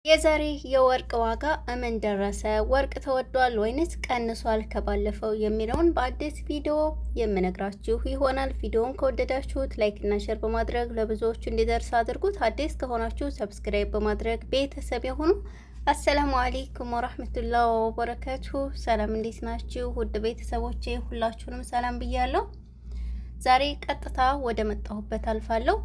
የዛሬ የወርቅ ዋጋ ምን ደረሰ? ወርቅ ተወዷል ወይንስ ቀንሷል ከባለፈው የሚለውን በአዲስ ቪዲዮ የምነግራችሁ ይሆናል። ቪዲዮውን ከወደዳችሁት ላይክ እና ሼር በማድረግ ለብዙዎቹ እንዲደርስ አድርጉት። አዲስ ከሆናችሁ ሰብስክራይብ በማድረግ ቤተሰብ የሆኑ። አሰላሙ አለይኩም ወራህመቱላሂ ወበረካቱ። ሰላም እንዴት ናችሁ ውድ ቤተሰቦቼ? ሁላችሁንም ሰላም ብያለሁ። ዛሬ ቀጥታ ወደ መጣሁበት አልፋለሁ።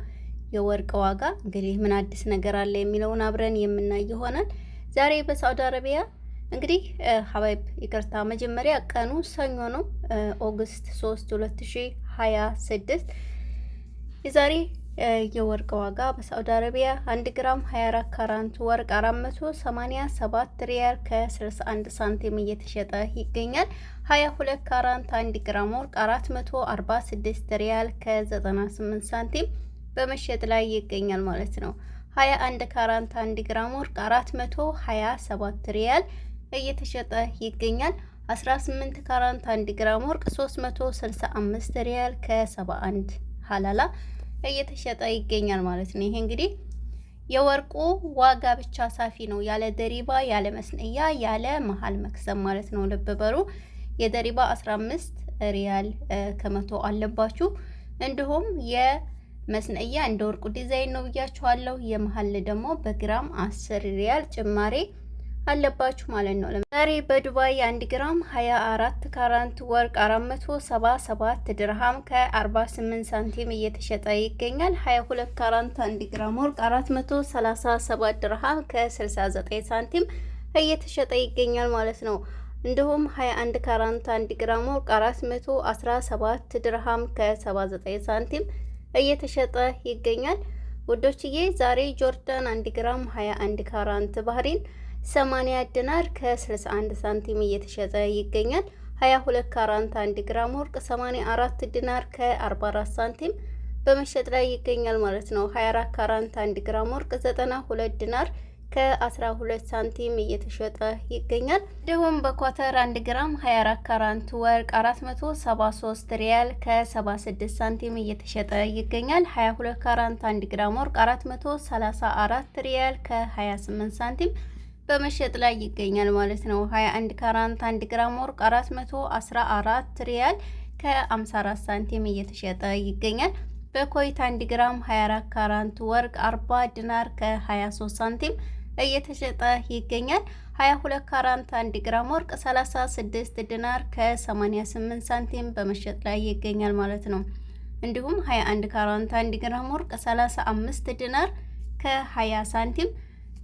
የወርቅ ዋጋ እንግዲህ ምን አዲስ ነገር አለ የሚለውን አብረን የምናይ ይሆናል። ዛሬ በሳውዲ አረቢያ እንግዲህ ሀባይብ ይቅርታ፣ መጀመሪያ ቀኑ ሰኞ ነው፣ ኦገስት 3 2026። የዛሬ የወርቅ ዋጋ በሳውዲ አረቢያ 1 ግራም 24 ካራንት ወርቅ 487 ሪያል ከ61 ሳንቲም እየተሸጠ ይገኛል። 22 ካራንት 1 ግራም ወርቅ 446 ሪያል ከ98 ሳንቲም በመሸጥ ላይ ይገኛል ማለት ነው። 21 ካራንት 1 ግራም ወርቅ 427 ሪያል እየተሸጠ ይገኛል። 18 ካራንት 1 ግራም ወርቅ 365 ሪያል ከ71 ሀላላ እየተሸጠ ይገኛል ማለት ነው። ይሄ እንግዲህ የወርቁ ዋጋ ብቻ ሳፊ ነው፣ ያለ ደሪባ፣ ያለ መስነያ፣ ያለ መሀል መክሰም ማለት ነው። ልብ በሉ። የደሪባ 15 ሪያል ከመቶ አለባችሁ። እንዲሁም መስነያ እንደ ወርቁ ዲዛይን ነው ብያችኋለሁ። የመሀል ደግሞ በግራም 10 ሪያል ጭማሬ አለባችሁ ማለት ነው። ዛሬ በዱባይ 1 ግራም 24 ካራንት ወርቅ 477 ድርሃም ከ48 ሳንቲም እየተሸጠ ይገኛል። 22 ካራንት 1 ግራም ወርቅ 437 ድርሃም ከ69 ሳንቲም እየተሸጠ ይገኛል ማለት ነው። እንዲሁም 21 ካራንት 1 ግራም ወርቅ 417 ድርሃም ከ79 ሳንቲም እየተሸጠ ይገኛል። ውዶችዬ ዛሬ ጆርዳን 1 ግራም 21 ካራንት ባህሪን 80 ዲናር ከ61 ሳንቲም እየተሸጠ ይገኛል። 22 ካራንት 1 ግራም ወርቅ 84 ዲናር ከ44 ሳንቲም በመሸጥ ላይ ይገኛል ማለት ነው። 24 ካራንት 1 ግራም ወርቅ 92 ዲናር ከ12 ሳንቲም እየተሸጠ ይገኛል። እንዲሁም በኳተር 1 ግራም 24 ካራንት ወርቅ 473 ሪያል ከ76 ሳንቲም እየተሸጠ ይገኛል። 22 ካራንት 1 ግራም ወርቅ 434 ሪያል ከ28 ሳንቲም በመሸጥ ላይ ይገኛል ማለት ነው። 21 ካራንት 1 ግራም ወርቅ 414 ሪያል ከ54 ሳንቲም እየተሸጠ ይገኛል። በኮይት 1 ግራም 24 ካራንት ወርቅ 40 ዲናር ከ23 ሳንቲም እየተሸጠ ይገኛል። 22 ካራንት 1 ግራም ወርቅ 36 ዲናር ከ88 ሳንቲም በመሸጥ ላይ ይገኛል ማለት ነው። እንዲሁም 21 ካራንት 1 ግራም ወርቅ 35 ዲናር ከ20 ሳንቲም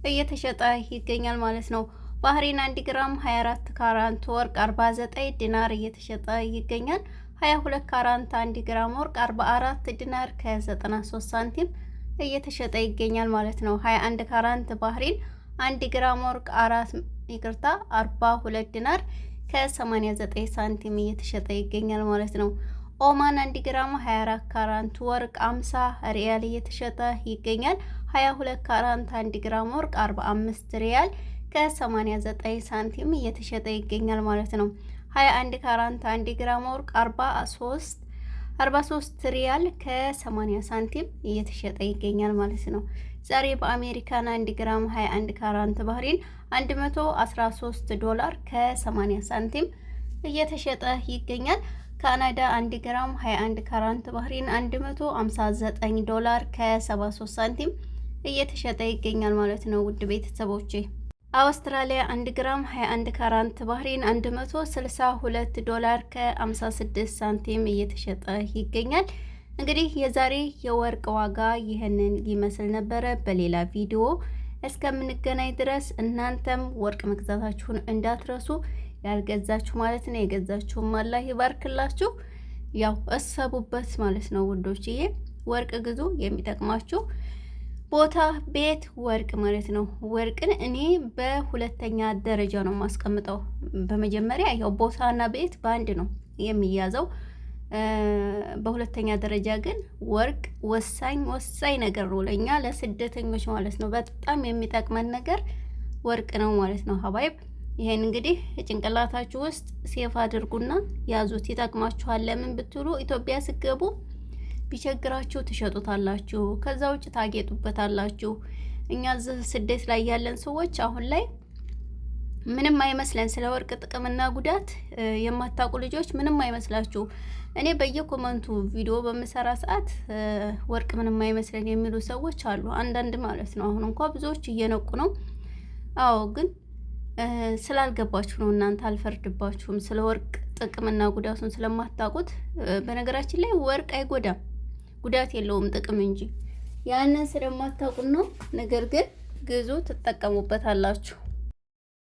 እየተሸጠ ይገኛል ማለት ነው። ባህሪን 1 ግራም 24 ካራንት ወርቅ 49 ዲናር እየተሸጠ ይገኛል። 22 ካራንት 1 ግራም ወርቅ 44 ዲናር ከ93 ሳንቲም እየተሸጠ ይገኛል ማለት ነው። 21 ካራንት ባህሪን 1 ግራም ወርቅ 42 ዲናር ከ89 ሳንቲም እየተሸጠ ይገኛል ማለት ነው። ኦማን 1 ግራም 24 ካራንት ወርቅ 50 ሪያል እየተሸጠ ይገኛል። 22 ካራንት 1 ግራም ወርቅ 45 ሪያል ከ89 ሳንቲም እየተሸጠ ይገኛል ማለት ነው። 21 ካራንት 1 ግራም ወርቅ 43 ሪያል ከ80 ሳንቲም እየተሸጠ ይገኛል ማለት ነው። ዛሬ በአሜሪካን 1 ግራም 21 ካራንት ባህሪን 113 ዶላር ከ80 ሳንቲም እየተሸጠ ይገኛል። ካናዳ 1 ግራም 21 ካራንት ባህሪን 159 ዶላር ከ73 ሳንቲም እየተሸጠ ይገኛል ማለት ነው። ውድ ቤተሰቦቼ አውስትራሊያ 1 ግራም 21 ካራንት ባህሪን 162 ዶላር ከ56 ሳንቲም እየተሸጠ ይገኛል። እንግዲህ የዛሬ የወርቅ ዋጋ ይህንን ይመስል ነበረ። በሌላ ቪዲዮ እስከምንገናኝ ድረስ እናንተም ወርቅ መግዛታችሁን እንዳትረሱ፣ ያልገዛችሁ ማለት ነው የገዛችሁም አላህ ይባርክላችሁ። ያው እሰቡበት ማለት ነው ውዶችዬ። ወርቅ ግዙ፣ የሚጠቅማችሁ ቦታ ቤት ወርቅ ማለት ነው። ወርቅን እኔ በሁለተኛ ደረጃ ነው የማስቀምጠው። በመጀመሪያ ያው ቦታና ቤት በአንድ ነው የሚያዘው። በሁለተኛ ደረጃ ግን ወርቅ ወሳኝ ነገር ነው ለኛ ለስደተኞች ማለት ነው። በጣም የሚጠቅመን ነገር ወርቅ ነው ማለት ነው ሀባይብ። ይሄን እንግዲህ ጭንቅላታችሁ ውስጥ ሴፍ አድርጉና ያዙት፣ ይጠቅማችኋል። ለምን ብትሉ ኢትዮጵያ ስገቡ ቢቸግራችሁ ትሸጡታላችሁ፣ ከዛ ውጭ ታጌጡበታላችሁ። እኛ እዚህ ስደት ላይ ያለን ሰዎች አሁን ላይ ምንም አይመስለን። ስለ ወርቅ ጥቅምና ጉዳት የማታውቁ ልጆች ምንም አይመስላችሁ። እኔ በየኮመንቱ ቪዲዮ በምሰራ ሰዓት ወርቅ ምንም አይመስለን የሚሉ ሰዎች አሉ፣ አንዳንድ ማለት ነው። አሁን እንኳ ብዙዎች እየነቁ ነው። አዎ ግን ስላልገባችሁ ነው። እናንተ አልፈርድባችሁም፣ ስለ ወርቅ ጥቅምና ጉዳቱን ስለማታውቁት። በነገራችን ላይ ወርቅ አይጎዳም፣ ጉዳት የለውም ጥቅም እንጂ። ያንን ስለማታውቁት ነው። ነገር ግን ግዙ፣ ትጠቀሙበታላችሁ።